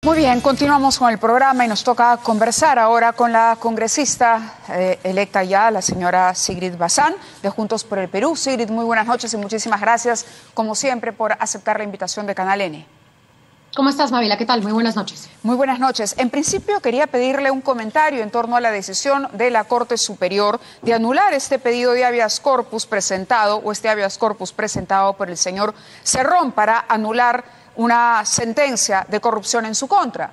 Muy bien, continuamos con el programa y nos toca conversar ahora con la congresista electa ya, la señora Sigrid Bazán, de Juntos por el Perú. Sigrid, muy buenas noches y muchísimas gracias, como siempre, por aceptar la invitación de Canal N. ¿Cómo estás, Mávila? ¿Qué tal? Muy buenas noches. Muy buenas noches. En principio quería pedirle un comentario en torno a la decisión de la Corte Superior de anular este pedido de habeas corpus presentado, o este habeas corpus presentado por el señor Cerrón para anular una sentencia de corrupción en su contra.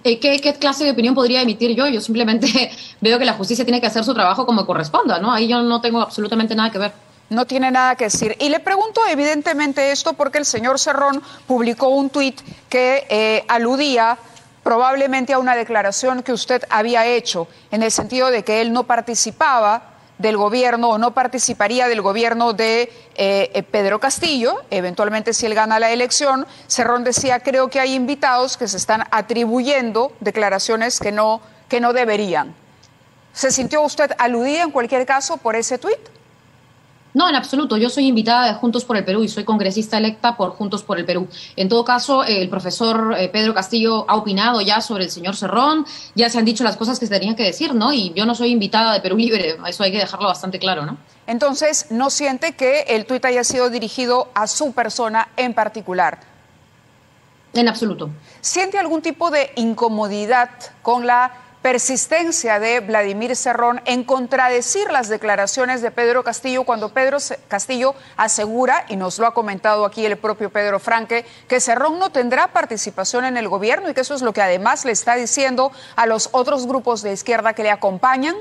¿Qué clase de opinión podría emitir yo? Yo simplemente veo que la justicia tiene que hacer su trabajo como corresponda, ¿no? Ahí yo no tengo absolutamente nada que ver. No tiene nada que decir. Y le pregunto evidentemente esto porque el señor Cerrón publicó un tuit que aludía probablemente a una declaración que usted había hecho, en el sentido de que él no participaba del gobierno o no participaría del gobierno de Pedro Castillo, eventualmente si él gana la elección. Cerrón decía, creo que hay invitados que se están atribuyendo declaraciones que no deberían. ¿Se sintió usted aludida en cualquier caso por ese tuit? No, en absoluto. Yo soy invitada de Juntos por el Perú y soy congresista electa por Juntos por el Perú. En todo caso, el profesor Pedro Castillo ha opinado ya sobre el señor Cerrón, ya se han dicho las cosas que se tenían que decir, ¿no? Y yo no soy invitada de Perú Libre, eso hay que dejarlo bastante claro, ¿no? Entonces, ¿no siente que el tuit haya sido dirigido a su persona en particular? En absoluto. ¿Siente algún tipo de incomodidad con la persistencia de Vladimir Cerrón en contradecir las declaraciones de Pedro Castillo cuando Pedro Castillo asegura, y nos lo ha comentado aquí el propio Pedro Franque, que Cerrón no tendrá participación en el gobierno y que eso es lo que además le está diciendo a los otros grupos de izquierda que le acompañan?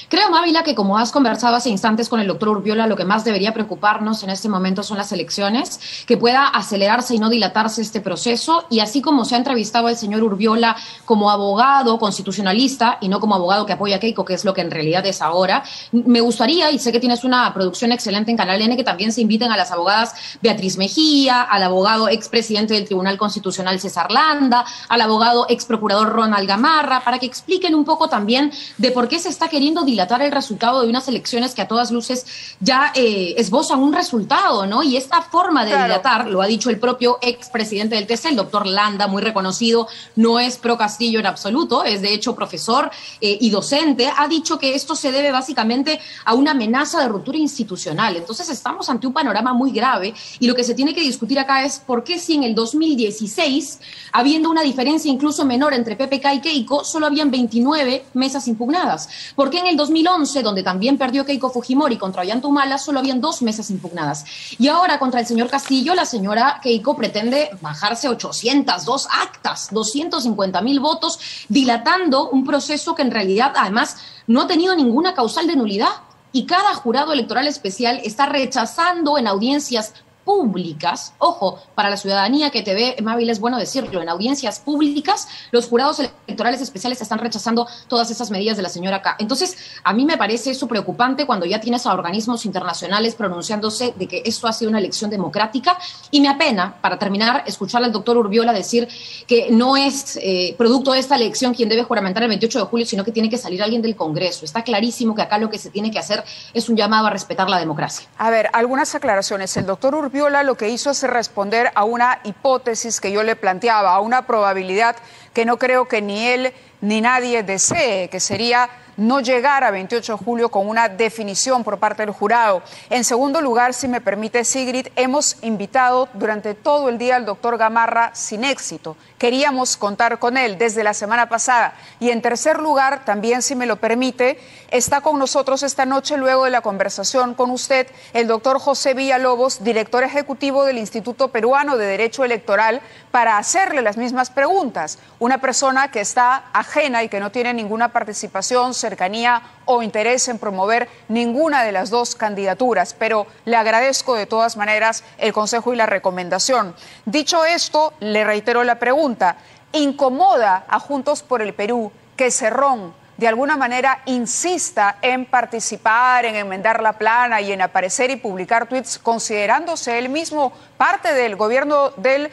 Creo, Mávila, que como has conversado hace instantes con el doctor Urbiola, lo que más debería preocuparnos en este momento son las elecciones, que pueda acelerarse y no dilatarse este proceso, y así como se ha entrevistado al señor Urbiola como abogado constitucionalista y no como abogado que apoya a Keiko, que es lo que en realidad es ahora, me gustaría, y sé que tienes una producción excelente en Canal N, que también se inviten a las abogadas Beatriz Mejía, al abogado expresidente del Tribunal Constitucional César Landa, al abogado exprocurador Ronald Gamarra, para que expliquen un poco también de por qué se está queriendo dilatar el resultado de unas elecciones que a todas luces ya esbozan un resultado, ¿no? Y esta forma de dilatar, lo ha dicho el propio expresidente del TC, el doctor Landa, muy reconocido, no es pro Castillo en absoluto, es de hecho profesor y docente, ha dicho que esto se debe básicamente a una amenaza de ruptura institucional. Entonces estamos ante un panorama muy grave y lo que se tiene que discutir acá es por qué si en el 2016, habiendo una diferencia incluso menor entre PPK y Keiko, solo habían 29 mesas impugnadas. ¿Por qué en el 2011, donde también perdió Keiko Fujimori contra Ollanta, solo habían 2 mesas impugnadas? Y ahora contra el señor Castillo, la señora Keiko pretende bajarse 802 actas, 250.000 votos, dilatando un proceso que en realidad además no ha tenido ninguna causal de nulidad. Y cada jurado electoral especial está rechazando en audiencias públicas, ojo, para la ciudadanía que te ve, Mávil, es bueno decirlo, en audiencias públicas, los jurados electorales especiales están rechazando todas esas medidas de la señora K. Entonces, a mí me parece eso preocupante cuando ya tienes a organismos internacionales pronunciándose de que esto ha sido una elección democrática, y me apena, para terminar, escuchar al doctor Urbiola decir que no es producto de esta elección quien debe juramentar el 28 de julio, sino que tiene que salir alguien del Congreso. Está clarísimo que acá lo que se tiene que hacer es un llamado a respetar la democracia. A ver, algunas aclaraciones. El doctor Urbiola lo que hizo es responder a una hipótesis que yo le planteaba, a una probabilidad que no creo que ni él ni nadie desee, que sería no llegar a 28 de julio con una definición por parte del jurado. En segundo lugar, si me permite, Sigrid, hemos invitado durante todo el día al doctor Gamarra sin éxito. Queríamos contar con él desde la semana pasada. Y en tercer lugar, también si me lo permite, está con nosotros esta noche, luego de la conversación con usted, el doctor José Villalobos, director ejecutivo del Instituto Peruano de Derecho Electoral, para hacerle las mismas preguntas. Una persona que está ajena y que no tiene ninguna participación, cercanía o interés en promover ninguna de las dos candidaturas, pero le agradezco de todas maneras el consejo y la recomendación. Dicho esto, le reitero la pregunta: ¿incomoda a Juntos por el Perú que Cerrón de alguna manera insista en participar, en enmendar la plana y en aparecer y publicar tweets, considerándose él mismo parte del gobierno del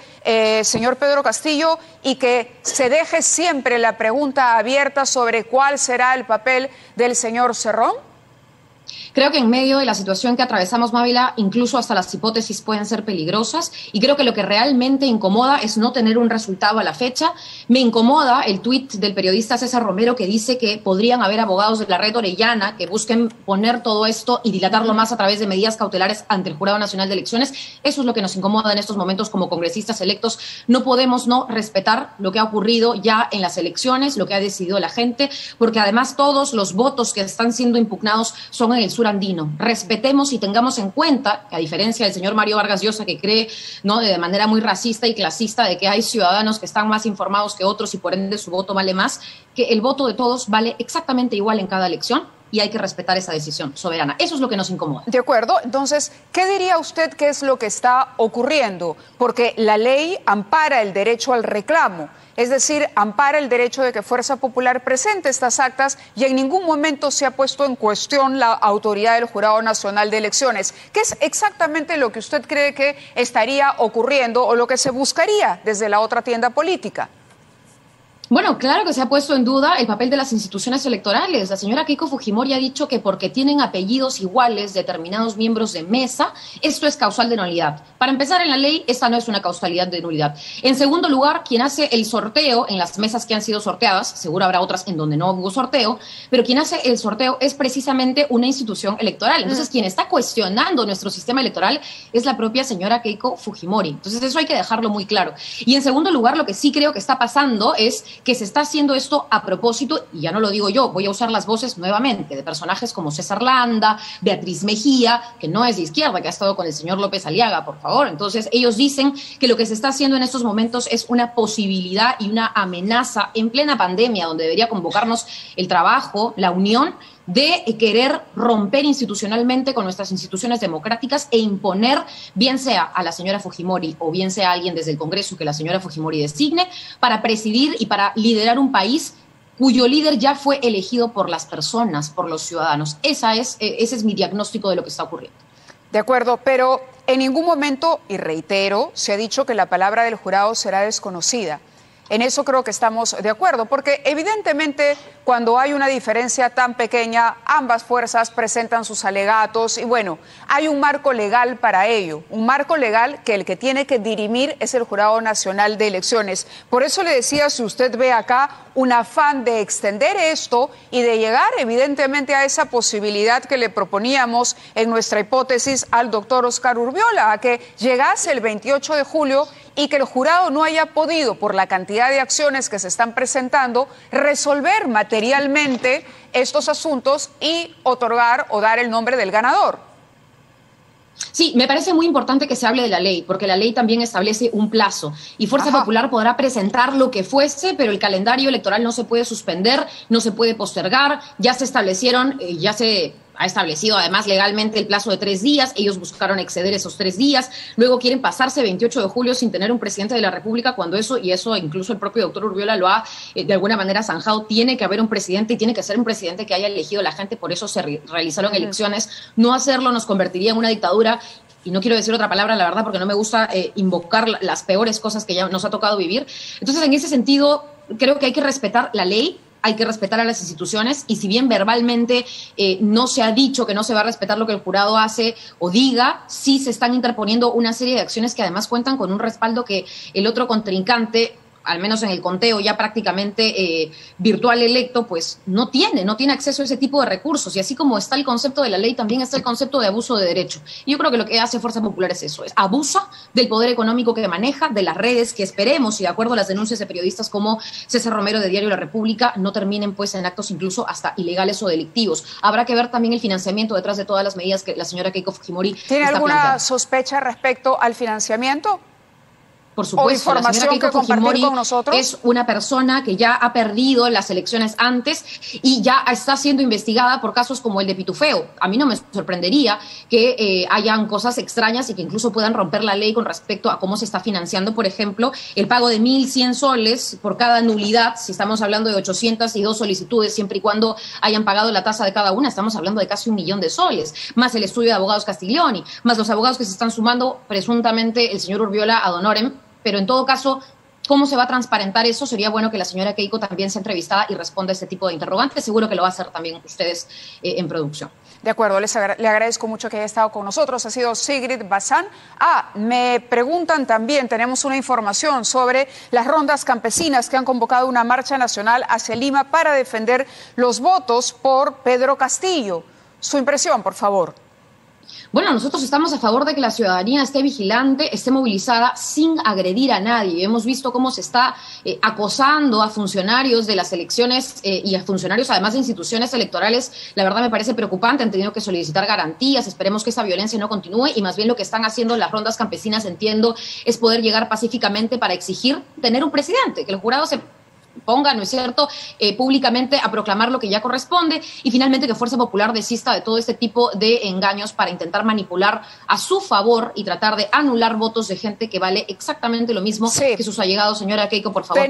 señor Pedro Castillo, y que se deje siempre la pregunta abierta sobre cuál será el papel del señor Cerrón? Creo que en medio de la situación que atravesamos, Mávila, incluso hasta las hipótesis pueden ser peligrosas, y creo que lo que realmente incomoda es no tener un resultado a la fecha. Me incomoda el tuit del periodista César Romero, que dice que podrían haber abogados de la red Orellana que busquen poner todo esto y dilatarlo más a través de medidas cautelares ante el Jurado Nacional de Elecciones. Eso es lo que nos incomoda en estos momentos como congresistas electos. No podemos no respetar lo que ha ocurrido ya en las elecciones, lo que ha decidido la gente, porque además todos los votos que están siendo impugnados son en el sur andino. Respetemos y tengamos en cuenta que, a diferencia del señor Mario Vargas Llosa, que cree, ¿no?, de manera muy racista y clasista, de que hay ciudadanos que están más informados que otros y por ende su voto vale más, que el voto de todos vale exactamente igual en cada elección y hay que respetar esa decisión soberana. Eso es lo que nos incomoda. De acuerdo. Entonces, ¿qué diría usted que es lo que está ocurriendo? Porque la ley ampara el derecho al reclamo. Es decir, ampara el derecho de que Fuerza Popular presente estas actas y en ningún momento se ha puesto en cuestión la autoridad del Jurado Nacional de Elecciones. ¿Qué es exactamente lo que usted cree que estaría ocurriendo o lo que se buscaría desde la otra tienda política? Bueno, claro que se ha puesto en duda el papel de las instituciones electorales. La señora Keiko Fujimori ha dicho que porque tienen apellidos iguales determinados miembros de mesa, esto es causal de nulidad. Para empezar, en la ley, esta no es una causalidad de nulidad. En segundo lugar, quien hace el sorteo en las mesas que han sido sorteadas, seguro habrá otras en donde no hubo sorteo, pero quien hace el sorteo es precisamente una institución electoral. Entonces, quien está cuestionando nuestro sistema electoral es la propia señora Keiko Fujimori. Entonces, eso hay que dejarlo muy claro. Y en segundo lugar, lo que sí creo que está pasando es que se está haciendo esto a propósito, y ya no lo digo yo, voy a usar las voces nuevamente de personajes como César Landa, Beatriz Mejía, que no es de izquierda, que ha estado con el señor López Aliaga, por favor. Entonces, ellos dicen que lo que se está haciendo en estos momentos es una posibilidad y una amenaza en plena pandemia, donde debería convocarnos el trabajo, la unión, de querer romper institucionalmente con nuestras instituciones democráticas e imponer, bien sea a la señora Fujimori o bien sea a alguien desde el Congreso que la señora Fujimori designe, para presidir y para liderar un país cuyo líder ya fue elegido por las personas, por los ciudadanos. Ese es mi diagnóstico de lo que está ocurriendo. De acuerdo, pero en ningún momento, y reitero, se ha dicho que la palabra del jurado será desconocida. En eso creo que estamos de acuerdo, porque evidentemente cuando hay una diferencia tan pequeña, ambas fuerzas presentan sus alegatos y bueno, hay un marco legal para ello, un marco legal que el que tiene que dirimir es el Jurado Nacional de Elecciones. Por eso le decía, si usted ve acá un afán de extender esto y de llegar evidentemente a esa posibilidad que le proponíamos en nuestra hipótesis al doctor Oscar Urbiola, a que llegase el 28 de julio y que el jurado no haya podido, por la cantidad de acciones que se están presentando, resolver materialmente estos asuntos y otorgar o dar el nombre del ganador. Sí, me parece muy importante que se hable de la ley, porque la ley también establece un plazo y Fuerza Popular podrá presentar lo que fuese, pero el calendario electoral no se puede suspender, no se puede postergar, ya se establecieron, ya se ha establecido además legalmente el plazo de 3 días, ellos buscaron exceder esos 3 días, luego quieren pasarse 28 de julio sin tener un presidente de la República, cuando eso incluso el propio doctor Urbiola lo ha de alguna manera zanjado, tiene que haber un presidente y tiene que ser un presidente que haya elegido la gente, por eso se realizaron elecciones, no hacerlo nos convertiría en una dictadura. Y no quiero decir otra palabra, la verdad, porque no me gusta invocar las peores cosas que ya nos ha tocado vivir. Entonces, en ese sentido, creo que hay que respetar la ley, hay que respetar a las instituciones y si bien verbalmente no se ha dicho que no se va a respetar lo que el jurado hace o diga, sí se están interponiendo una serie de acciones que además cuentan con un respaldo que el otro contrincante, al menos en el conteo ya prácticamente virtual electo, pues no tiene acceso a ese tipo de recursos. Y así como está el concepto de la ley, también está el concepto de abuso de derecho. Y yo creo que lo que hace Fuerza Popular es eso, es abusa del poder económico que maneja, de las redes que esperemos, y de acuerdo a las denuncias de periodistas como César Romero de Diario La República, no terminen pues en actos incluso hasta ilegales o delictivos. Habrá que ver también el financiamiento detrás de todas las medidas que la señora Keiko Fujimori ¿Tiene está alguna planteando. sospecha respecto al financiamiento? Por supuesto, la señora Keiko Fujimori con nosotros es una persona que ya ha perdido las elecciones antes y ya está siendo investigada por casos como el de Pitufeo. A mí no me sorprendería que hayan cosas extrañas y que incluso puedan romper la ley con respecto a cómo se está financiando, por ejemplo, el pago de 1.100 soles por cada nulidad. Si estamos hablando de 802 solicitudes, siempre y cuando hayan pagado la tasa de cada una, estamos hablando de casi 1.000.000 de soles, más el estudio de abogados Castiglioni, más los abogados que se están sumando, presuntamente el señor Urbiola ad honorem. Pero en todo caso, ¿Cómo se va a transparentar eso? Sería bueno que la señora Keiko también sea entrevistada y responda a este tipo de interrogantes. Seguro que lo va a hacer también ustedes en producción. De acuerdo, le agradezco mucho que haya estado con nosotros. Ha sido Sigrid Bazán. Me preguntan también, tenemos una información sobre las rondas campesinas que han convocado una marcha nacional hacia Lima para defender los votos por Pedro Castillo. Su impresión, por favor. Bueno, nosotros estamos a favor de que la ciudadanía esté vigilante, esté movilizada sin agredir a nadie. Hemos visto cómo se está acosando a funcionarios de las elecciones y a funcionarios además de instituciones electorales. La verdad me parece preocupante, han tenido que solicitar garantías. Esperemos que esa violencia no continúe y más bien lo que están haciendo las rondas campesinas, entiendo, es poder llegar pacíficamente para exigir tener un presidente, que el jurado se ponga, ¿no es cierto?, públicamente a proclamar lo que ya corresponde y finalmente que Fuerza Popular desista de todo este tipo de engaños para intentar manipular a su favor y tratar de anular votos de gente que vale exactamente lo mismo que sus allegados. Señora Keiko, por favor,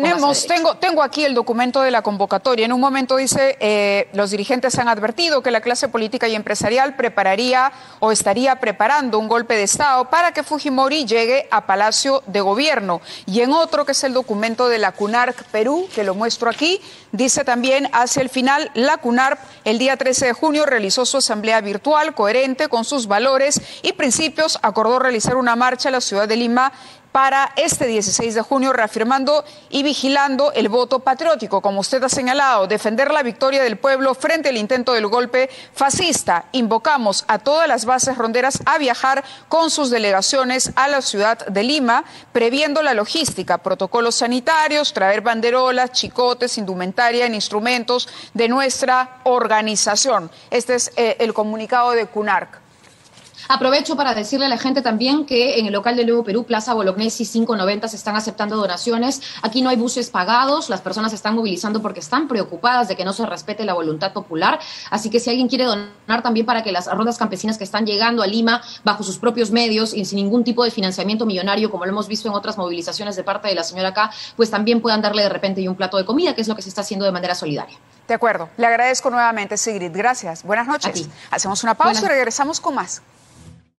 tengo aquí el documento de la convocatoria. En un momento dice, los dirigentes han advertido que la clase política y empresarial prepararía o estaría preparando un golpe de Estado para que Fujimori llegue a Palacio de Gobierno. Y en otro, que es el documento de la CUNARC Perú, que lo muestro aquí, dice también hacia el final, la CUNARP el día 13 de junio realizó su asamblea virtual coherente con sus valores y principios, acordó realizar una marcha a la ciudad de Lima para este 16 de junio, reafirmando y vigilando el voto patriótico, como usted ha señalado, defender la victoria del pueblo frente al intento del golpe fascista. Invocamos a todas las bases ronderas a viajar con sus delegaciones a la ciudad de Lima, previendo la logística, protocolos sanitarios, traer banderolas, chicotes, indumentaria en instrumentos de nuestra organización. Este es el comunicado de CUNARC. Aprovecho para decirle a la gente también que en el local de Nuevo Perú, Plaza Bolognesi 590, se están aceptando donaciones. Aquí no hay buses pagados, las personas se están movilizando porque están preocupadas de que no se respete la voluntad popular. Así que si alguien quiere donar también para que las rondas campesinas que están llegando a Lima bajo sus propios medios y sin ningún tipo de financiamiento millonario, como lo hemos visto en otras movilizaciones de parte de la señora K, pues también puedan darle de repente un plato de comida, que es lo que se está haciendo de manera solidaria. De acuerdo. Le agradezco nuevamente, Sigrid. Gracias. Buenas noches. Hacemos una pausa y regresamos con más.